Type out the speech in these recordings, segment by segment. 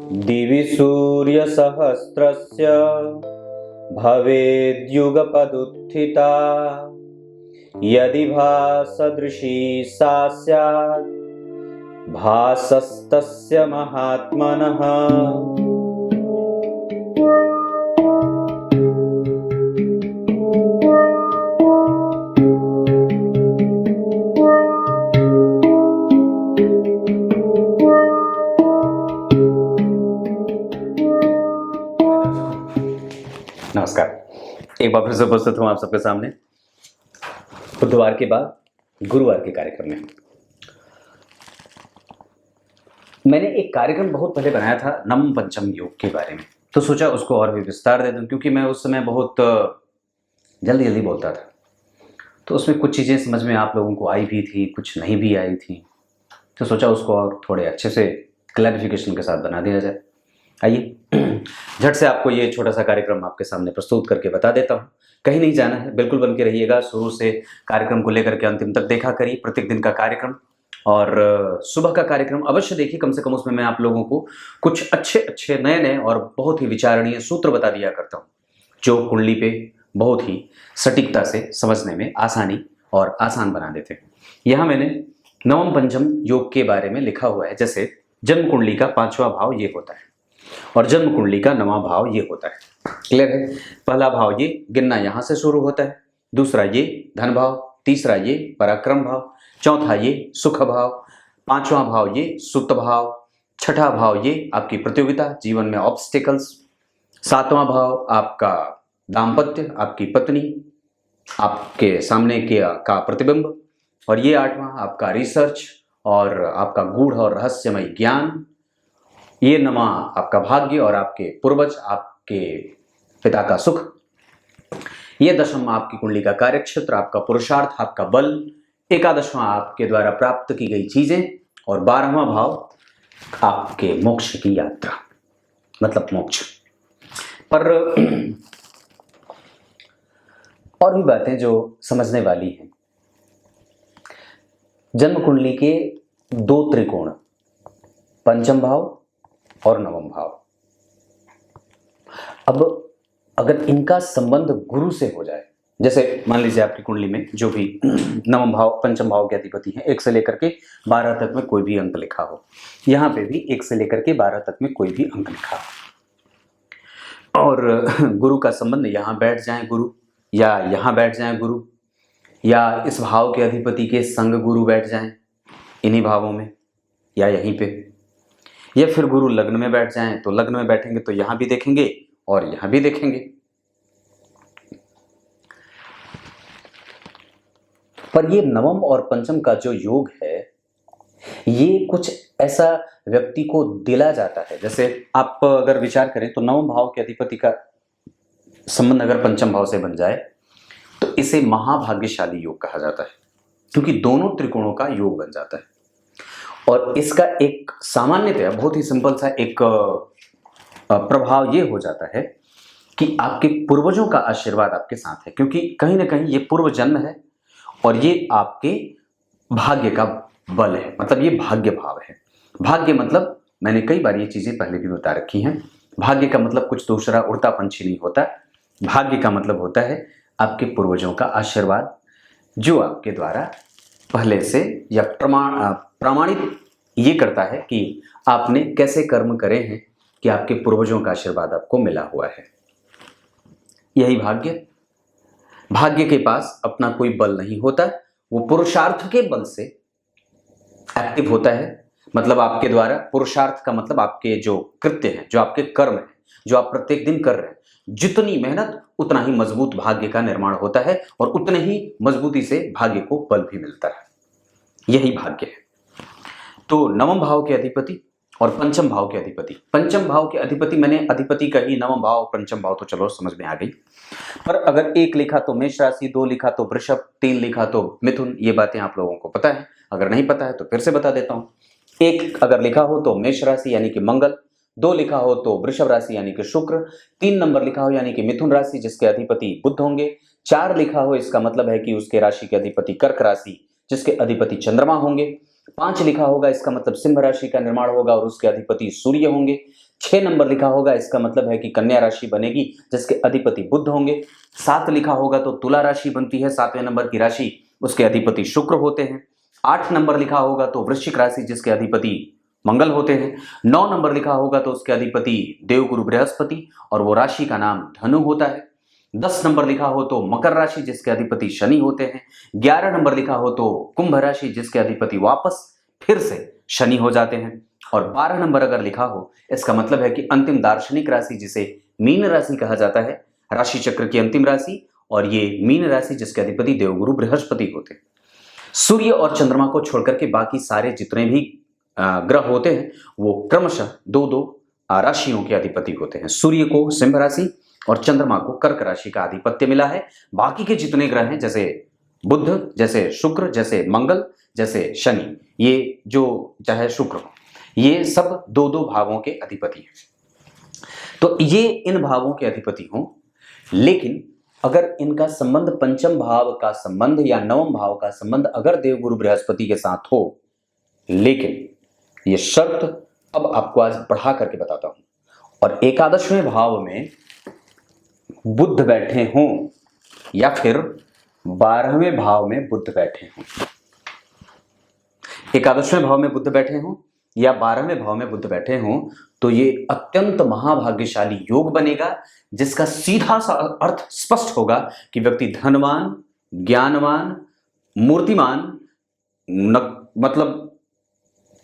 दिवि सूर्यसहस्रस्य भवेद्युगपदुत्थिता यदि भासदृशी सा स्यात् भासस्तस्य महात्मनः। नमस्कार, एक बार फिर से उपस्थित हूं आप सबके सामने बुधवार के बाद गुरुवार के कार्यक्रम में। मैंने एक कार्यक्रम बहुत पहले बनाया था नवम पंचम योग के बारे में, तो सोचा उसको और भी विस्तार दे दूं, क्योंकि मैं उस समय बहुत जल्दी जल्दी बोलता था, तो उसमें कुछ चीज़ें समझ में आप लोगों को आई भी थी, कुछ नहीं भी आई थी, तो सोचा उसको और थोड़े अच्छे से क्लैरिफिकेशन के साथ बना दिया जाए। आइए झट से आपको ये छोटा सा कार्यक्रम आपके सामने प्रस्तुत करके बता देता हूँ। कहीं नहीं जाना है, बिल्कुल बन के रहिएगा, शुरू से कार्यक्रम को लेकर के अंतिम तक देखा करिए। प्रत्येक दिन का कार्यक्रम और सुबह का कार्यक्रम अवश्य देखिए, कम से कम उसमें मैं आप लोगों को कुछ अच्छे अच्छे नए नए और बहुत ही विचारणीय सूत्र बता दिया करता हूँ, जो कुंडली पे बहुत ही सटीकता से समझने में आसानी और आसान बना देते हैं। यहाँ मैंने नवम पंचम योग के बारे में लिखा हुआ है, जैसे जन्म कुंडली का 5वां भाव ये होता है और जन्म कुंडली का 9वां भाव ये होता है। क्लियर है? पहला भाव ये गिनना यहाँ से शुरू होता है, दूसरा ये धन भाव, तीसरा ये पराक्रम भाव, चौथा ये सुख भाव, पांचवा भाव ये सुत भाव, छठा भाव ये आपकी प्रतियोगिता, जीवन में ऑब्स्टिकल्स, सातवां भाव आपका दाम्पत्य, आपकी पत्नी, आपके सामने का प्रतिबिंब, और ये आठवां आपका रिसर्च और आपका गूढ़ और रहस्यमय ज्ञान, ये 9वां आपका भाग्य और आपके पूर्वज, आपके पिता का सुख, ये 10वां आपकी कुंडली का कार्यक्षेत्र, आपका पुरुषार्थ, आपका बल, 11वां आपके द्वारा प्राप्त की गई चीजें, और 12वां भाव आपके मोक्ष की यात्रा, मतलब मोक्ष। पर और भी बातें जो समझने वाली हैं। जन्म कुंडली के 2 त्रिकोण, पंचम भाव और नवम भाव। अब अगर इनका संबंध गुरु से हो जाए, जैसे मान लीजिए आपकी कुंडली में जो भी नवम भाव पंचम भाव के अधिपति हैं, 1 से लेकर के 12 तक में कोई भी अंक लिखा हो, यहाँ पे भी 1 से लेकर के 12 तक में कोई भी अंक लिखा हो, और गुरु का संबंध यहाँ बैठ जाए गुरु, या यहाँ बैठ जाए गुरु, या इस भाव के अधिपति के संग गुरु बैठ जाएं इन्हीं भावों में या यहीं पे, या फिर गुरु लग्न में बैठ जाएं, तो लग्न में बैठेंगे तो यहां भी देखेंगे और यहां भी देखेंगे। पर ये नवम और पंचम का जो योग है, ये कुछ ऐसा व्यक्ति को दिला जाता है। जैसे आप अगर विचार करें तो नवम भाव के अधिपति का संबंध अगर पंचम भाव से बन जाए तो इसे महाभाग्यशाली योग कहा जाता है, क्योंकि दोनों त्रिकोणों का योग बन जाता है। और इसका एक सामान्यतया बहुत ही सिंपल सा एक प्रभाव ये हो जाता है कि आपके पूर्वजों का आशीर्वाद आपके साथ है, क्योंकि कहीं ना कहीं ये पूर्व जन्म है और ये आपके भाग्य का बल है, मतलब ये भाग्य भाव है। भाग्य मतलब, मैंने कई बार ये चीजें पहले भी बता रखी हैं, भाग्य का मतलब कुछ दूसरा उड़ता पंछी नहीं होता। भाग्य का मतलब होता है आपके पूर्वजों का आशीर्वाद, जो आपके द्वारा पहले से या प्रमाणित ये करता है कि आपने कैसे कर्म करे हैं कि आपके पूर्वजों का आशीर्वाद आपको मिला हुआ है। यही भाग्य। भाग्य के पास अपना कोई बल नहीं होता, वो पुरुषार्थ के बल से एक्टिव होता है। मतलब आपके द्वारा पुरुषार्थ का मतलब आपके जो कृत्य हैं, जो आपके कर्म हैं, जो आप प्रत्येक दिन कर रहे हैं, जितनी मेहनत उतना ही मजबूत भाग्य का निर्माण होता है और उतने ही मजबूती से भाग्य को बल भी मिलता है। यही भाग्य है। तो नवम भाव के अधिपति और पंचम भाव के अधिपति, पंचम भाव के अधिपति, मैंने अधिपति कही, नवम भाव पंचम भाव तो चलो समझ में आ गई। पर अगर 1 लिखा तो मेष राशि, 2 लिखा तो वृषभ, 3 लिखा तो मिथुन, ये बातें आप लोगों को पता है। अगर नहीं पता है तो फिर से बता देता हूं। 1 अगर लिखा हो तो मेष राशि यानी कि मंगल, 2 लिखा हो तो वृषभ राशि यानी कि शुक्र, 3 नंबर लिखा हो यानी कि मिथुन राशि जिसके अधिपति बुध होंगे, 4 लिखा हो इसका मतलब है कि उसके राशि के अधिपति कर्क राशि जिसके अधिपति चंद्रमा होंगे, 5 लिखा होगा इसका मतलब सिंह राशि का निर्माण होगा और उसके अधिपति सूर्य होंगे, 6 नंबर लिखा होगा, इसका मतलब है कि कन्या राशि बनेगी जिसके अधिपति बुध होंगे। 7 लिखा होगा तो तुला राशि बनती है, 7वें नंबर की राशि, उसके अधिपति शुक्र होते हैं। 8 नंबर लिखा होगा तो वृश्चिक राशि जिसके अधिपति मंगल होते हैं। 9 नंबर लिखा होगा तो उसके अधिपति देवगुरु बृहस्पति और वो राशि का नाम धनु होता है। 10 नंबर लिखा हो तो मकर राशि जिसके अधिपति शनि होते हैं। 11 नंबर लिखा हो तो कुंभ राशि जिसके अधिपति वापस फिर से शनि हो जाते हैं। और 12 नंबर अगर लिखा हो, इसका मतलब है कि अंतिम दार्शनिक राशि जिसे मीन राशि कहा जाता है, राशि चक्र की अंतिम राशि, और ये मीन राशि जिसके अधिपति देवगुरु बृहस्पति होते हैं। सूर्य और चंद्रमा को छोड़कर के बाकी सारे जितने भी ग्रह होते हैं वो क्रमशः 2-2 राशियों के अधिपति होते हैं। सूर्य को सिंह राशि और चंद्रमा को कर्क राशि का आधिपत्य मिला है। बाकी के जितने ग्रह हैं, जैसे बुध, जैसे शुक्र, जैसे मंगल, जैसे शनि, ये जो चाहे शुक्र हो, ये सब 2-2 भावों के अधिपति हैं। तो ये इन भावों के अधिपति हों, लेकिन अगर इनका संबंध पंचम भाव का संबंध या नवम भाव का संबंध अगर देवगुरु बृहस्पति के साथ हो, लेकिन ये शर्त अब आपको आज बढ़ा करके बताता हूं, और एकादशवें भाव में बुध बैठे हों या फिर 12वें भाव में बुध बैठे हों, एकादशवें भाव में बुध बैठे हों या 12वें भाव में बुध बैठे हों, तो ये अत्यंत महाभाग्यशाली योग बनेगा, जिसका सीधा सा अर्थ स्पष्ट होगा कि व्यक्ति धनवान, ज्ञानवान, मूर्तिमान, मतलब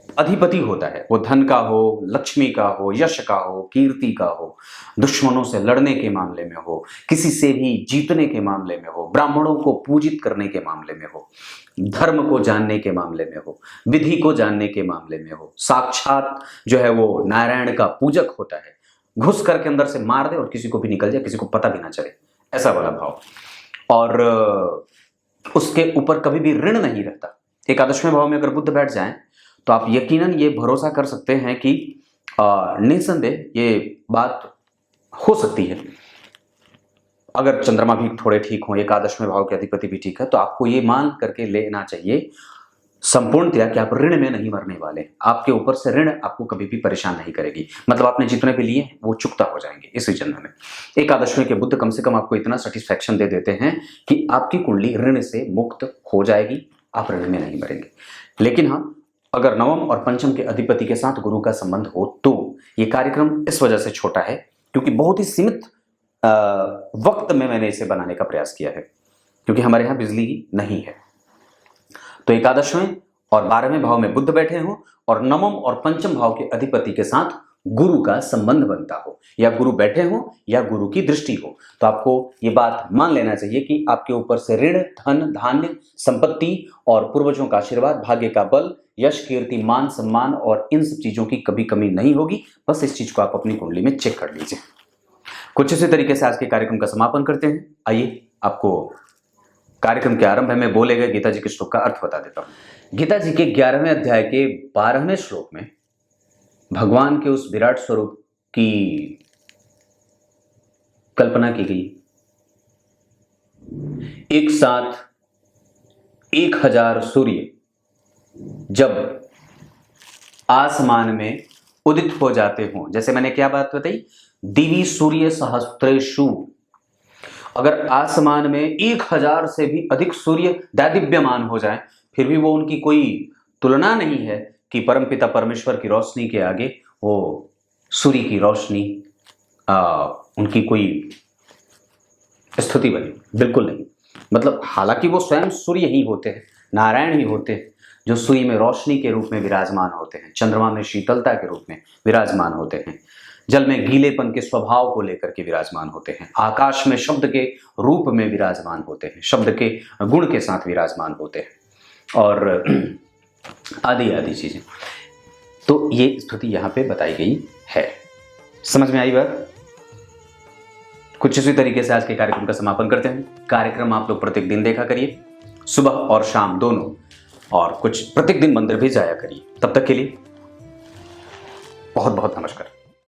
अधिपति होता है। वो धन का हो, लक्ष्मी का हो, यश का हो, कीर्ति का हो, दुश्मनों से लड़ने के मामले में हो, किसी से भी जीतने के मामले में हो, ब्राह्मणों को पूजित करने के मामले में हो, धर्म को जानने के मामले में हो, विधि को जानने के मामले में हो, साक्षात जो है वो नारायण का पूजक होता है, घुस करके अंदर से मार दे और किसी को भी निकल जाए, किसी को पता भी ना चले, ऐसा वाला भाव। और उसके ऊपर कभी भी ऋण नहीं रहता। एकादशवें भाव में अगर बुध बैठ जाए तो आप यकीनन ये भरोसा कर सकते हैं कि निसंदेह ये बात हो सकती है। अगर चंद्रमा भी थोड़े ठीक हो, एकादशवें भाव के अधिपति भी ठीक है, तो आपको ये मान करके लेना चाहिए संपूर्णतया कि आप ऋण में नहीं मरने वाले। आपके ऊपर से ऋण आपको कभी भी परेशान नहीं करेगी, मतलब आपने जितने भी लिए वो चुकता हो जाएंगे इसी जन्म में। एकादशवें के बुध कम से कम आपको इतना सेटिस्फैक्शन दे देते हैं कि आपकी कुंडली ऋण से मुक्त हो जाएगी, आप ऋण में नहीं मरेंगे। लेकिन हाँ, अगर नवम और पंचम के अधिपति के साथ गुरु का संबंध हो तो ये कार्यक्रम इस वजह से छोटा है क्योंकि बहुत ही सीमित वक्त में मैंने इसे बनाने का प्रयास किया है, क्योंकि हमारे यहाँ बिजली नहीं है। तो एकादशवें और 12वें भाव में बुध बैठे हों और नवम और पंचम भाव के अधिपति के साथ गुरु का संबंध बनता हो, या गुरु बैठे हों या गुरु की दृष्टि हो, तो आपको ये बात मान लेना चाहिए कि आपके ऊपर से ऋण, धन, धान्य, संपत्ति और पूर्वजों का आशीर्वाद, भाग्य का बल, यश, कीर्ति, मान, सम्मान और इन सब चीजों की कभी कमी नहीं होगी। बस इस चीज को आप अपनी कुंडली में चेक कर लीजिए। कुछ इसी तरीके से आज के कार्यक्रम का समापन करते हैं। आइए आपको कार्यक्रम के आरंभ में बोले गए गीता जी के श्लोक का अर्थ बता देता हूं। गीता जी के 11वें अध्याय के 12वें श्लोक में भगवान के उस विराट स्वरूप की कल्पना की गई। एक साथ 1000 सूर्य जब आसमान में उदित हो जाते हों, जैसे मैंने क्या बात बताई, दिवी सूर्य सहस्त्रेषु, अगर आसमान में 1000 से भी अधिक सूर्य दैदीप्यमान हो जाए, फिर भी वो उनकी कोई तुलना नहीं है कि परमपिता परमेश्वर की रोशनी के आगे वो सूर्य की रोशनी उनकी कोई स्तुति बनी, बिल्कुल नहीं। मतलब हालांकि वो स्वयं सूर्य ही होते हैं, नारायण ही होते हैं, जो सूर्य में रोशनी के रूप में विराजमान होते हैं, चंद्रमा में शीतलता के रूप में विराजमान होते हैं, जल में गीलेपन के स्वभाव को लेकर के विराजमान होते हैं, आकाश में शब्द के रूप में विराजमान होते हैं, शब्द के गुण के साथ विराजमान होते हैं, और आदि आदि चीजें। तो ये स्तुति यहाँ पे बताई गई है। समझ में आई बात? कुछ इसी तरीके से आज के कार्यक्रम का समापन करते हैं। कार्यक्रम आप लोग प्रत्येक दिन देखा करिए, सुबह और शाम दोनों, और कुछ प्रत्येक दिन मंदिर भी जाया करिए। तब तक के लिए बहुत बहुत नमस्कार।